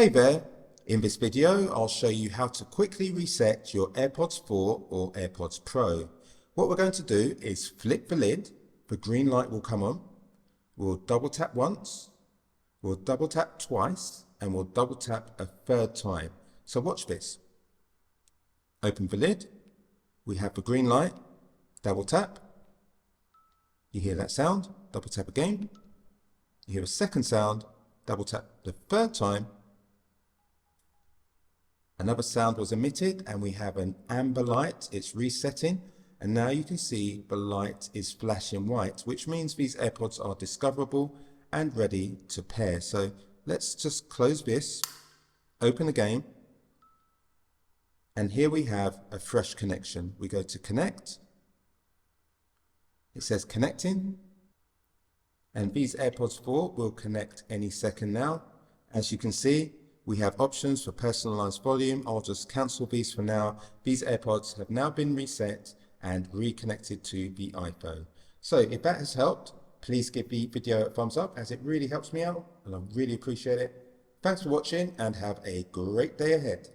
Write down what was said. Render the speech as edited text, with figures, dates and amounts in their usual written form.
Hey there, in this video I'll show you how to quickly reset your AirPods 4 or AirPods Pro. What we're going to do is flip the lid, the green light will come on, we'll double tap once, we'll double tap twice, and we'll double tap a third time. So watch this. Open the lid, we have the green light, double tap, you hear that sound, double tap again, you hear a second sound, double tap the third time, another sound was emitted and we have an amber light, it's resetting, and now you can see the light is flashing white, which means these AirPods are discoverable and ready to pair. So let's just close this, open again, and here we have a fresh connection. We go to connect, it says connecting, and these AirPods 4 will connect any second now. As you can see, we have options for personalized volume. I'll just cancel these for now. These AirPods have now been reset and reconnected to the iPhone. So if that has helped, please give the video a thumbs up, as it really helps me out and I really appreciate it. Thanks for watching and have a great day ahead.